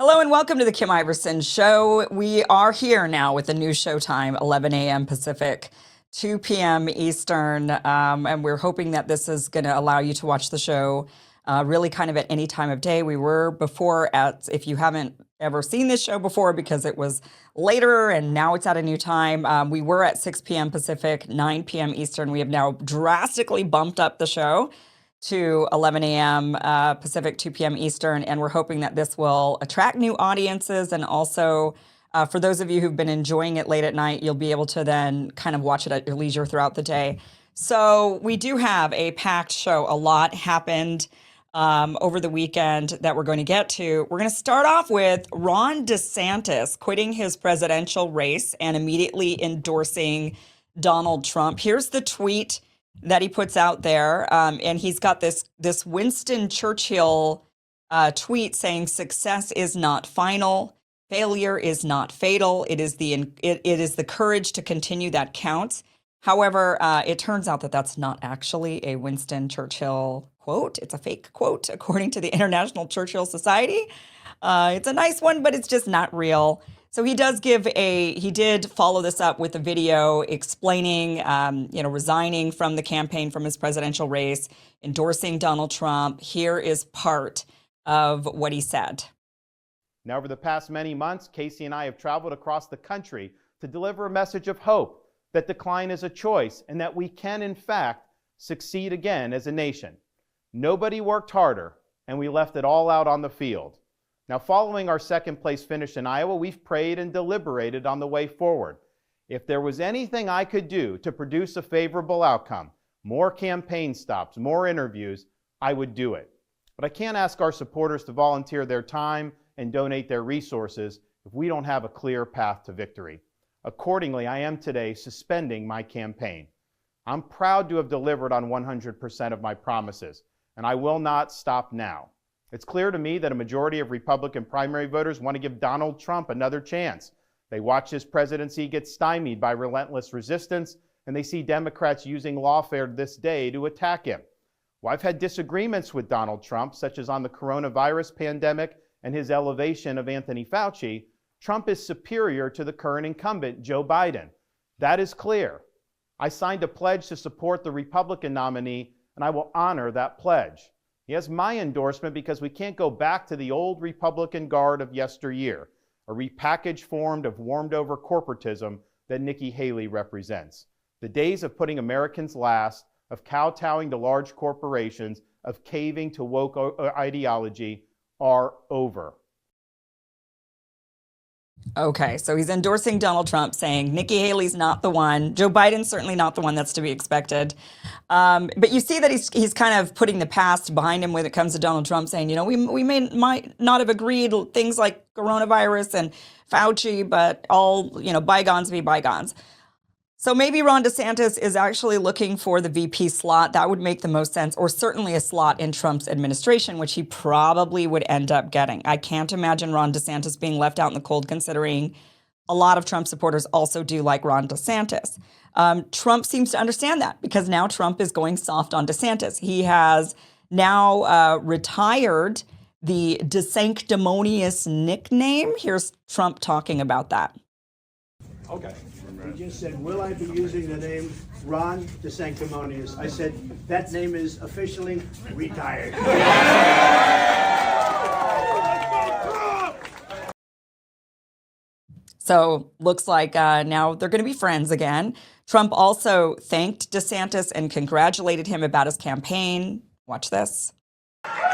Hello and welcome to the Kim Iversen Show. We are here now with the new showtime, 11 a.m. Pacific, 2 p.m. Eastern, and we're hoping that this is going to allow you to watch the show really kind of at any time of day. We were before if you haven't ever seen this show before because it was later and now it's at a new time, we were at 6 p.m. Pacific, 9 p.m. Eastern. We have now drastically bumped up the show to 11 a.m. Pacific, 2 p.m. Eastern, and we're hoping that this will attract new audiences, and also for those of you who've been enjoying it late at night, you'll be able to then kind of watch it at your leisure throughout the day. So we do have a packed show. A lot happened over the weekend that we're going to get to. We're going to start off with Ron DeSantis quitting his presidential race and immediately endorsing Donald Trump. Here's the tweet that he puts out there, and he's got this Winston Churchill tweet saying, "Success is not final, failure is not fatal. It is the courage to continue that counts." However, it turns out that that's not actually a Winston Churchill quote. It's a fake quote, according to the International Churchill Society. It's a nice one, but it's just not real. So he did follow this up with a video explaining, resigning from the campaign, from his presidential race, endorsing Donald Trump. Here is part of what he said. Now, over the past many months, Casey and I have traveled across the country to deliver a message of hope that decline is a choice and that we can, in fact, succeed again as a nation. Nobody worked harder, and we left it all out on the field. Now, following our second place finish in Iowa, we've prayed and deliberated on the way forward. If there was anything I could do to produce a favorable outcome, more campaign stops, more interviews, I would do it. But I can't ask our supporters to volunteer their time and donate their resources if we don't have a clear path to victory. Accordingly, I am today suspending my campaign. I'm proud to have delivered on 100% of my promises, and I will not stop now. It's clear to me that a majority of Republican primary voters want to give Donald Trump another chance. They watch his presidency get stymied by relentless resistance, and they see Democrats using lawfare this day to attack him. Well, I've had disagreements with Donald Trump, such as on the coronavirus pandemic and his elevation of Anthony Fauci. Trump is superior to the current incumbent, Joe Biden. That is clear. I signed a pledge to support the Republican nominee, and I will honor that pledge. He has my endorsement because we can't go back to the old Republican guard of yesteryear, a repackaged form of warmed-over corporatism that Nikki Haley represents. The days of putting Americans last, of kowtowing to large corporations, of caving to woke ideology are over. Okay, so he's endorsing Donald Trump, saying Nikki Haley's not the one. Joe Biden's certainly not the one that's to be expected. But you see that he's kind of putting the past behind him when it comes to Donald Trump, saying, we might not have agreed things like coronavirus and Fauci, but all, bygones be bygones. So maybe Ron DeSantis is actually looking for the VP slot. That would make the most sense, or certainly a slot in Trump's administration, which he probably would end up getting. I can't imagine Ron DeSantis being left out in the cold, considering a lot of Trump supporters also do like Ron DeSantis. Trump seems to understand that because now Trump is going soft on DeSantis. He has now retired the DeSanctimonious nickname. Here's Trump talking about that. Okay. He just said, will I be using the name Ron DeSanctimonious? I said, that name is officially retired. So looks like now they're going to be friends again. Trump also thanked DeSantis and congratulated him about his campaign. Watch this.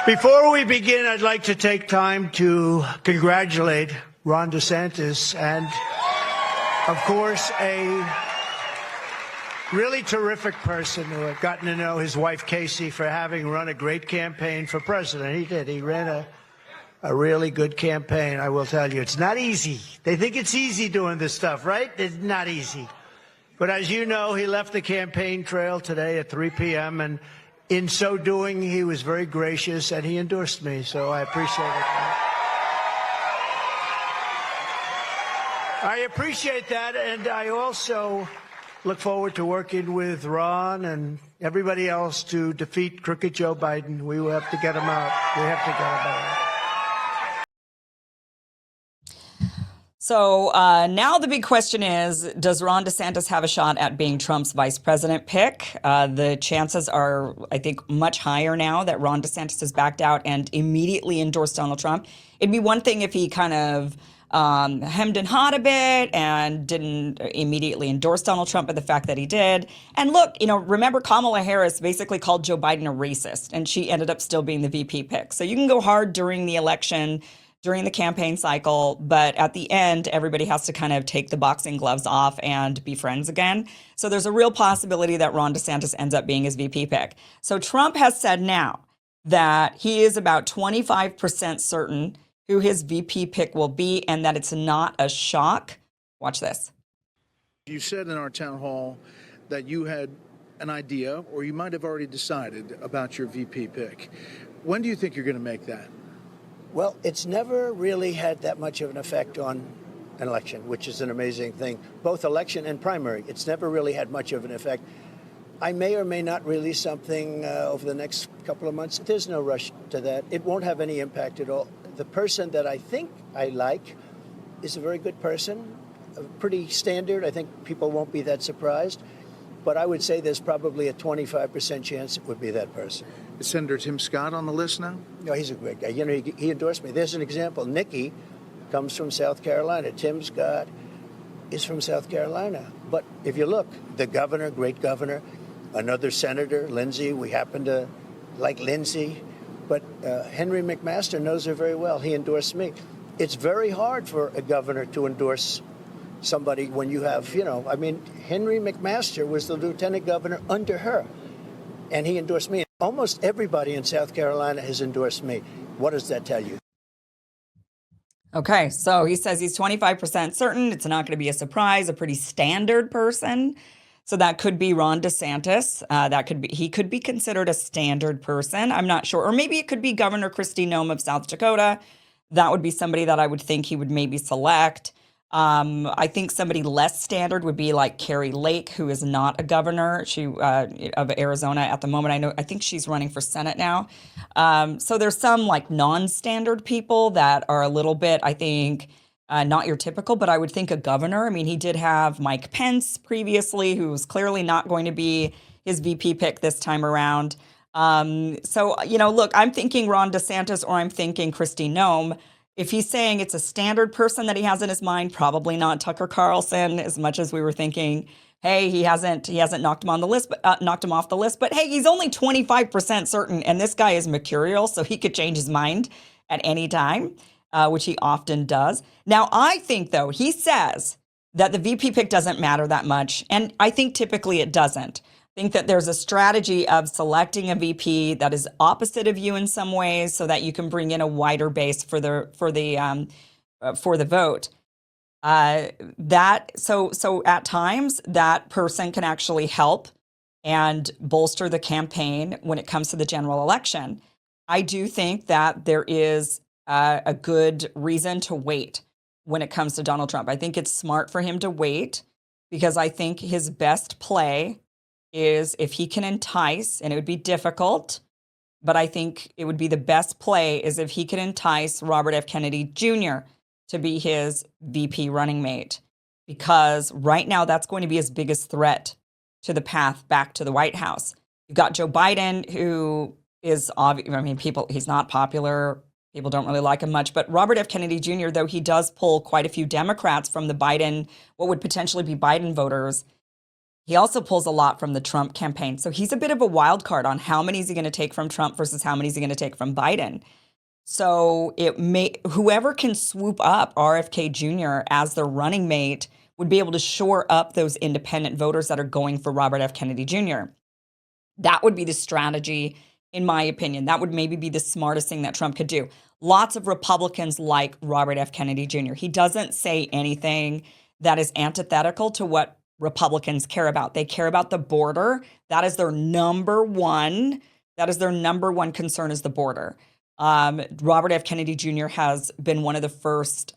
Before we begin, I'd like to take time to congratulate Ron DeSantis and, of course, a really terrific person who I've gotten to know, his wife, Casey, for having run a great campaign for president. He did. He ran a really good campaign, I will tell you. It's not easy. They think it's easy doing this stuff, right? It's not easy. But as you know, he left the campaign trail today at 3 p.m., and in so doing, he was very gracious, and he endorsed me, so I appreciate it. I appreciate that, and I also look forward to working with Ron and everybody else to defeat crooked Joe Biden. We will have to get him out. We have to get him out. So now the big question is, does Ron DeSantis have a shot at being Trump's vice president pick? The chances are, I think, much higher now that Ron DeSantis has backed out and immediately endorsed Donald Trump. It'd be one thing if he kind of hemmed and hawed a bit and didn't immediately endorse Donald Trump, but the fact that he did. And look, remember Kamala Harris basically called Joe Biden a racist, and she ended up still being the VP pick. So you can go hard during the election, during the campaign cycle, but at the end, everybody has to kind of take the boxing gloves off and be friends again. So there's a real possibility that Ron DeSantis ends up being his VP pick. So Trump has said now that he is about 25% certain who his VP pick will be and that it's not a shock. Watch this. You said in our town hall that you had an idea, or you might have already decided about your VP pick. When do you think you're going to make that? Well, it's never really had that much of an effect on an election, which is an amazing thing. Both election and primary, it's never really had much of an effect. I may or may not release something over the next couple of months. There's no rush to that. It won't have any impact at all. The person that I think I like is a very good person, pretty standard. I think people won't be that surprised. But I would say there's probably a 25% chance it would be that person. Is Senator Tim Scott on the list now? No, he's a great guy. He endorsed me. There's an example. Nikki comes from South Carolina. Tim Scott is from South Carolina. But if you look, the governor, great governor, another senator, Lindsey, we happen to like Lindsey. But Henry McMaster knows her very well. He endorsed me. It's very hard for a governor to endorse somebody when you have, Henry McMaster was the lieutenant governor under her, and he endorsed me. Almost everybody in South Carolina has endorsed me. What does that tell you? Okay, so he says he's 25% certain. It's not going to be a surprise, a pretty standard person. So that could be Ron DeSantis. He could be considered a standard person. I'm not sure. Or maybe it could be Governor Kristi Noem of South Dakota. That would be somebody that I would think he would maybe select. I think somebody less standard would be like Carrie Lake, who is not a governor. She of Arizona at the moment. I think she's running for Senate now. So there's some like non-standard people that are a little bit, I think, not your typical. But I would think a governor. I mean, he did have Mike Pence previously, who was clearly not going to be his VP pick this time around. So look, I'm thinking Ron DeSantis or I'm thinking Kristi Noem. If he's saying it's a standard person that he has in his mind, probably not Tucker Carlson, as much as we were thinking, hey, he hasn't knocked him on the list, but knocked him off the list. But hey, he's only 25% certain, and this guy is mercurial, so he could change his mind at any time, which he often does. Now, I think though he says that the VP pick doesn't matter that much, and I think typically it doesn't. I think that there's a strategy of selecting a VP that is opposite of you in some ways, so that you can bring in a wider base for the vote. So at times that person can actually help and bolster the campaign when it comes to the general election. I do think that there is a good reason to wait when it comes to Donald Trump. I think it's smart for him to wait because I think his best play is if he can entice, and it would be difficult, but I think it would be the best play is if he can entice Robert F. Kennedy Jr. to be his VP running mate, because right now that's going to be his biggest threat to the path back to the White House. You've got Joe Biden, who is he's not popular. People don't really like him much, but Robert F. Kennedy Jr., though he does pull quite a few Democrats from the Biden, what would potentially be Biden voters, he also pulls a lot from the Trump campaign. So he's a bit of a wild card on how many is he going to take from Trump versus how many is he going to take from Biden. So whoever can swoop up RFK Jr. as their running mate would be able to shore up those independent voters that are going for Robert F. Kennedy Jr. That would be the strategy, in my opinion. That would maybe be the smartest thing that Trump could do. Lots of Republicans like Robert F. Kennedy Jr. He doesn't say anything that is antithetical to what Republicans care about. They care about the border. That is their number one. That is their number one concern is the border. Robert F. Kennedy Jr. has been one of the first,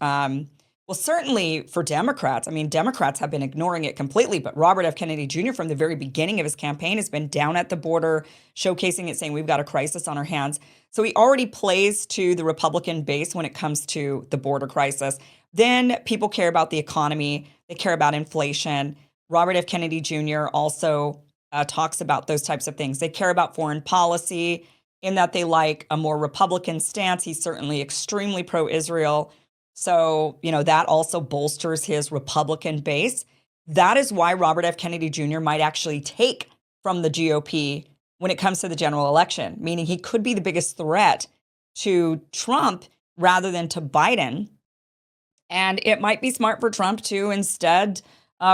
certainly for Democrats. I mean, Democrats have been ignoring it completely, but Robert F. Kennedy Jr. from the very beginning of his campaign has been down at the border, showcasing it, saying we've got a crisis on our hands. So he already plays to the Republican base when it comes to the border crisis. then people care about the economy. They care about inflation. Robert F. Kennedy Jr. also talks about those types of things. They care about foreign policy in that they like a more Republican stance. He's certainly extremely pro-Israel. So, that also bolsters his Republican base. That is why Robert F. Kennedy Jr. might actually take from the GOP when it comes to the general election, meaning he could be the biggest threat to Trump rather than to Biden. And it might be smart for Trump to instead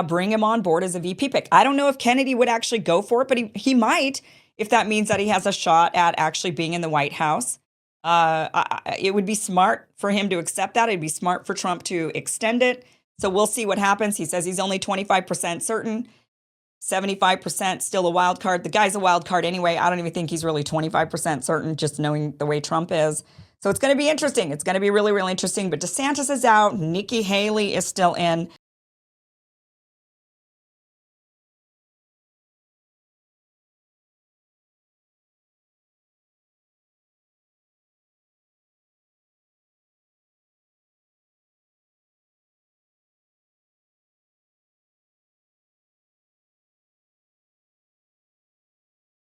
bring him on board as a VP pick. I don't know if Kennedy would actually go for it, but he might, if that means that he has a shot at actually being in the White House. It would be smart for him to accept that. It'd be smart for Trump to extend it. So we'll see what happens. He says he's only 25% certain, 75% still a wild card. The guy's a wild card anyway. I don't even think he's really 25% certain, just knowing the way Trump is. So it's going to be interesting. It's going to be really, really interesting. But DeSantis is out. Nikki Haley is still in.